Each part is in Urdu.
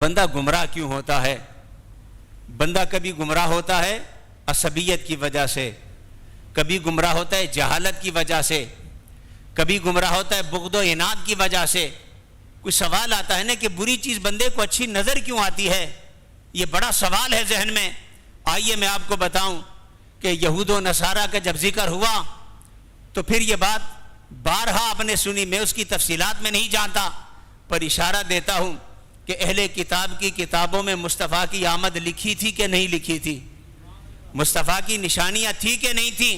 بندہ گمراہ کیوں ہوتا ہے؟ بندہ کبھی گمراہ ہوتا ہے عصبیت کی وجہ سے، کبھی گمراہ ہوتا ہے جہالت کی وجہ سے، کبھی گمراہ ہوتا ہے بغض و عناد کی وجہ سے۔ کوئی سوال آتا ہے نا کہ بری چیز بندے کو اچھی نظر کیوں آتی ہے؟ یہ بڑا سوال ہے ذہن میں۔ آئیے میں آپ کو بتاؤں کہ یہود و نصارہ کا جب ذکر ہوا تو پھر یہ بات بارہا آپ نے سنی، میں اس کی تفصیلات میں نہیں جانتا، پر اشارہ دیتا ہوں کہ اہل کتاب کی کتابوں میں مصطفیٰ کی آمد لکھی تھی کہ نہیں لکھی تھی؟ مصطفیٰ کی نشانیاں تھی کہ نہیں تھی؟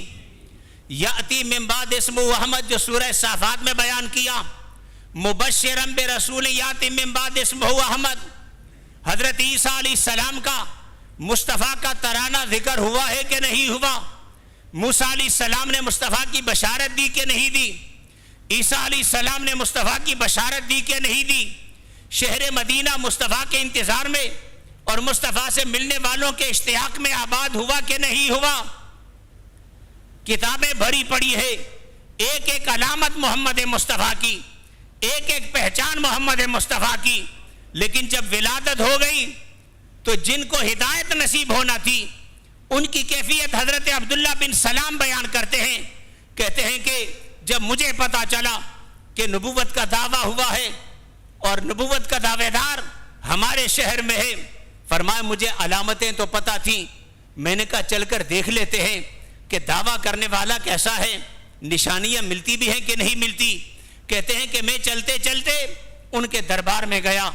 یاتی من بعد اسمہ احمد جو سورہ صافات میں بیان کیا، مبشرم برسول یاتی من بعد اسمہ احمد، حضرت عیسیٰ علیہ السلام کا مصطفیٰ کا ترانہ ذکر ہوا ہے کہ نہیں ہوا؟ موسیٰ علیہ السلام نے مصطفیٰ کی بشارت دی کہ نہیں دی؟ عیسیٰ علیہ السلام نے مصطفیٰ کی بشارت دی کہ نہیں دی؟ شہر مدینہ مصطفیٰ کے انتظار میں اور مصطفیٰ سے ملنے والوں کے اشتیاق میں آباد ہوا کہ نہیں ہوا؟ کتابیں بھری پڑی ہے، ایک ایک علامت محمد مصطفیٰ کی، ایک ایک پہچان محمد مصطفیٰ کی، لیکن جب ولادت ہو گئی تو جن کو ہدایت نصیب ہونا تھی ان کی کیفیت حضرت عبداللہ بن سلام بیان کرتے ہیں، کہتے ہیں کہ جب مجھے پتا چلا کہ نبوت کا دعویٰ ہوا ہے اور نبوت کا دعوے دار ہمارے شہر میں ہے، فرمایا مجھے علامتیں تو پتہ تھیں، میں نے کہا چل کر دیکھ لیتے ہیں کہ دعویٰ کرنے والا کیسا ہے، نشانیاں ملتی بھی ہیں کہ نہیں ملتی۔ کہتے ہیں کہ میں چلتے چلتے ان کے دربار میں گیا،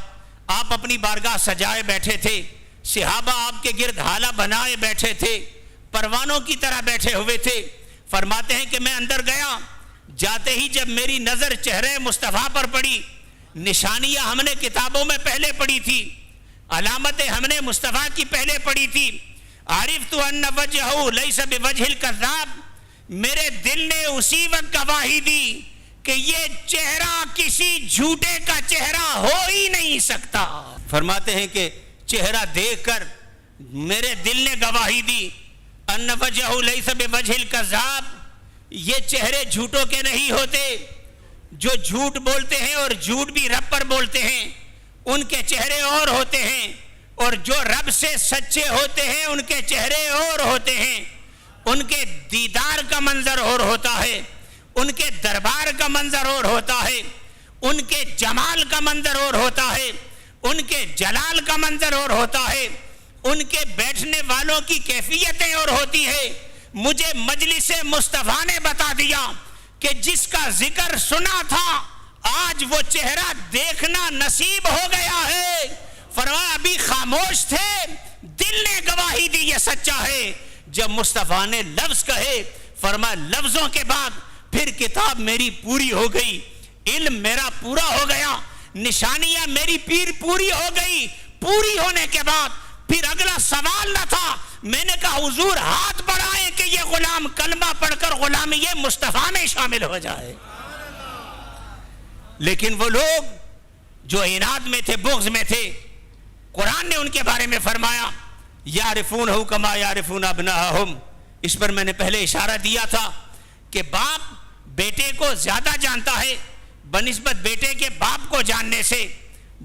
آپ اپنی بارگاہ سجائے بیٹھے تھے، صحابہ آپ کے گرد حالہ بنائے بیٹھے تھے، پروانوں کی طرح بیٹھے ہوئے تھے۔ فرماتے ہیں کہ میں اندر گیا، جاتے ہی جب میری نظر چہرے مصطفیٰ پر پڑی، نشانیاں ہم نے کتابوں میں پہلے پڑھی تھی، علامتیں ہم نے مصطفیٰ کی پہلے پڑھی تھی، عرفت ان وجہہ لیس بوجہ الکذاب، میرے دل نے اسی وقت گواہی دی کہ یہ چہرہ کسی جھوٹے کا چہرہ ہو ہی نہیں سکتا۔ فرماتے ہیں کہ چہرہ دیکھ کر میرے دل نے گواہی دی ان وجہہ لیس بوجہ الکذاب، یہ چہرے جھوٹوں کے نہیں ہوتے، جو جھوٹ بولتے ہیں اور جھوٹ بھی رب پر بولتے ہیں ان کے چہرے اور ہوتے ہیں، اور جو رب سے سچے ہوتے ہیں ان کے چہرے اور ہوتے ہیں، ان کے دیدار کا منظر اور ہوتا ہے، ان کے دربار کا منظر اور ہوتا ہے، ان کے جمال کا منظر اور ہوتا ہے، ان کے جلال کا منظر اور ہوتا ہے، ان کے بیٹھنے والوں کی کیفیتیں اور ہوتی ہے۔ مجھے مجلس مصطفیٰ نے بتا دیا کہ جس کا ذکر سنا تھا آج وہ چہرہ دیکھنا نصیب ہو گیا ہے۔ فرمایا ابھی خاموش تھے، دل نے گواہی دی یہ سچا ہے۔ جب مصطفیٰ نے لفظ کہے، فرمایا لفظوں کے بعد پھر کتاب میری پوری ہو گئی، علم میرا پورا ہو گیا، نشانیاں میری پیر پوری ہو گئی۔ پوری ہونے کے بعد پھر اگلا سوال نہ تھا، میں نے کہا حضور ہاتھ بڑھائیں کہ یہ غلام کلمہ پڑھ کر غلامی یہ مصطفیٰ میں شامل ہو جائے۔ لیکن وہ لوگ جو عناد میں تھے، بغض میں تھے، قرآن نے ان کے بارے میں فرمایا یعرفونہ کما یعرفون ابناءہم۔ اس پر میں نے پہلے اشارہ دیا تھا کہ باپ بیٹے کو زیادہ جانتا ہے بنسبت بیٹے کے باپ کو جاننے سے۔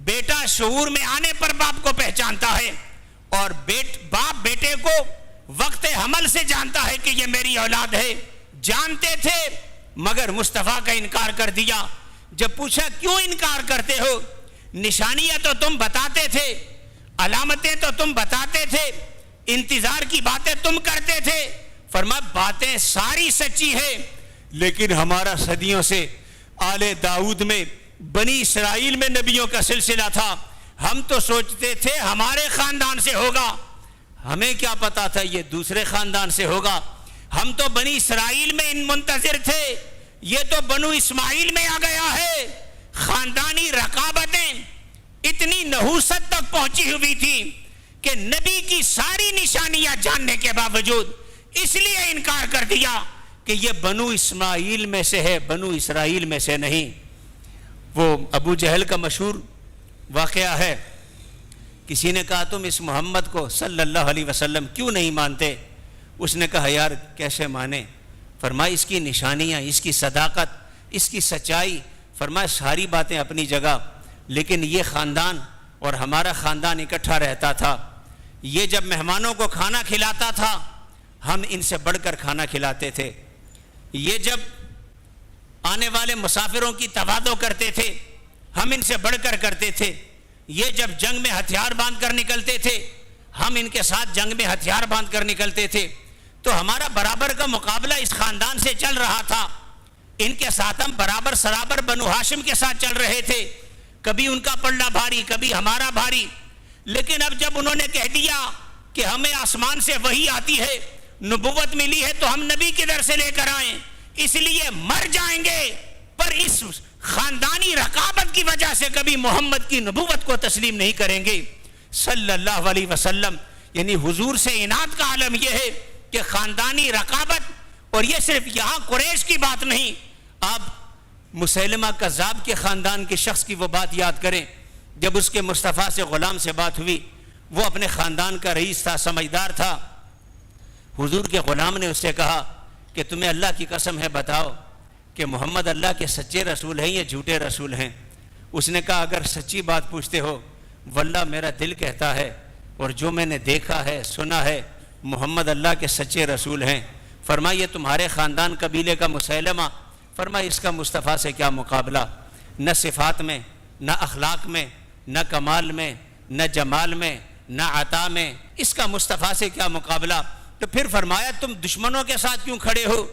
بیٹا شعور میں آنے پر باپ کو پہچانتا ہے، اور باپ بیٹے کو وقت حمل سے جانتا ہے کہ یہ میری اولاد ہے۔ جانتے تھے مگر مصطفیٰ کا انکار کر دیا۔ جب پوچھا کیوں انکار کرتے ہو؟ نشانیاں تو تم بتاتے تھے، علامتیں تو تم بتاتے تھے، انتظار کی باتیں تم کرتے تھے۔ فرمایا باتیں ساری سچی ہے، لیکن ہمارا صدیوں سے آل داؤد میں بنی اسرائیل میں نبیوں کا سلسلہ تھا، ہم تو سوچتے تھے ہمارے خاندان سے ہوگا، ہمیں کیا پتا تھا یہ دوسرے خاندان سے ہوگا۔ ہم تو بنی اسرائیل میں منتظر تھے، یہ تو بنو اسماعیل میں آ گیا ہے۔ خاندانی رقابتیں اتنی نحوست تک پہنچی ہوئی تھی کہ نبی کی ساری نشانیاں جاننے کے باوجود اس لیے انکار کر دیا کہ یہ بنو اسماعیل میں سے ہے، بنو اسرائیل میں سے نہیں۔ وہ ابو جہل کا مشہور واقعہ ہے، کسی نے کہا تم اس محمد کو صلی اللہ علیہ وسلم کیوں نہیں مانتے؟ اس نے کہا یار کیسے مانے؟ فرمایا اس کی نشانیاں، اس کی صداقت، اس کی سچائی، فرمایا ساری باتیں اپنی جگہ، لیکن یہ خاندان اور ہمارا خاندان اکٹھا رہتا تھا. یہ جب مہمانوں کو کھانا کھلاتا تھا ہم ان سے بڑھ کر کھانا کھلاتے تھے. یہ جب آنے والے مسافروں کی تواضع کرتے تھے ہم ان سے بڑھ کر کرتے تھے. یہ جب جنگ میں ہتھیار باندھ کر نکلتے تھے ہم ان کے ساتھ جنگ میں ہتھیار باندھ کر نکلتے تھے. تو ہمارا برابر کا مقابلہ اس خاندان سے چل رہا تھا. ان کے ساتھ ہم برابر سرابر بنو ہاشم کے ساتھ چل رہے تھے. کبھی ان کا پلڑا بھاری کبھی ہمارا بھاری. لیکن اب جب انہوں نے کہہ دیا کہ ہمیں آسمان سے وحی آتی ہے, نبوت ملی ہے, تو ہم نبی کے در سے لے کر آئیں, اس لیے مر جائیں گے پر اس خاندانی رقابت کی وجہ سے کبھی محمد کی نبوت کو تسلیم نہیں کریں گے صلی اللہ علیہ وسلم. یعنی حضور سے اناد کا عالم یہ ہے کہ خاندانی رقابت. اور یہ صرف یہاں قریش کی بات نہیں, آپ مسیلمہ کذاب کے خاندان کے شخص کی وہ بات یاد کریں. جب اس کے مصطفیٰ سے غلام سے بات ہوئی, وہ اپنے خاندان کا رئیس تھا, سمجھدار تھا. حضور کے غلام نے اس سے کہا کہ تمہیں اللہ کی قسم ہے بتاؤ کہ محمد اللہ کے سچے رسول ہیں یا جھوٹے رسول ہیں. اس نے کہا اگر سچی بات پوچھتے ہو واللہ میرا دل کہتا ہے اور جو میں نے دیکھا ہے سنا ہے محمد اللہ کے سچے رسول ہیں. فرمایا یہ تمہارے خاندان قبیلے کا مسیلمہ, فرمایا اس کا مصطفیٰ سے کیا مقابلہ, نہ صفات میں نہ اخلاق میں نہ کمال میں نہ جمال میں نہ عطا میں, اس کا مصطفیٰ سے کیا مقابلہ. تو پھر فرمایا تم دشمنوں کے ساتھ کیوں کھڑے ہو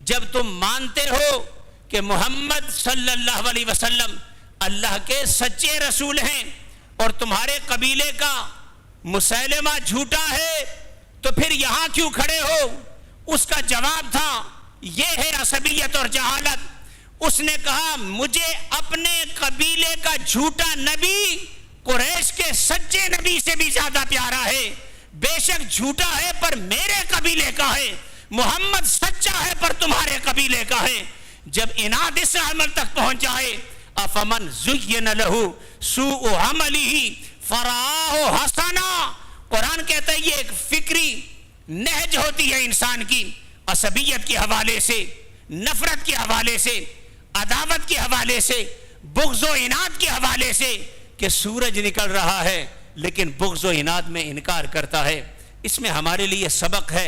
جب تم مانتے ہو کہ محمد صلی اللہ علیہ وسلم اللہ کے سچے رسول ہیں اور تمہارے قبیلے کا مسیلمہ جھوٹا ہے, تو پھر یہاں کیوں کھڑے ہو. اس کا جواب تھا یہ ہے عصبیت اور جہالت. اس نے کہا مجھے اپنے قبیلے کا جھوٹا نبی قریش کے سچے نبی سے بھی زیادہ پیارا ہے. بے شک جھوٹا ہے پر میرے قبیلے کا ہے, محمد سچا ہے پر تمہارے قبیلے کا ہے. جب اناد اس عمل تک پہنچ جائے, افمن زین لہ سوء عملہ فرآہ حسنا, قرآن کہتا ہے یہ ایک فکری نہج ہوتی ہے انسان کی, عصبیت کے حوالے سے, نفرت کے حوالے سے, عداوت کے حوالے سے, بغض و عناد کے حوالے سے, کہ سورج نکل رہا ہے لیکن بغض و عناد میں انکار کرتا ہے. اس میں ہمارے لیے سبق ہے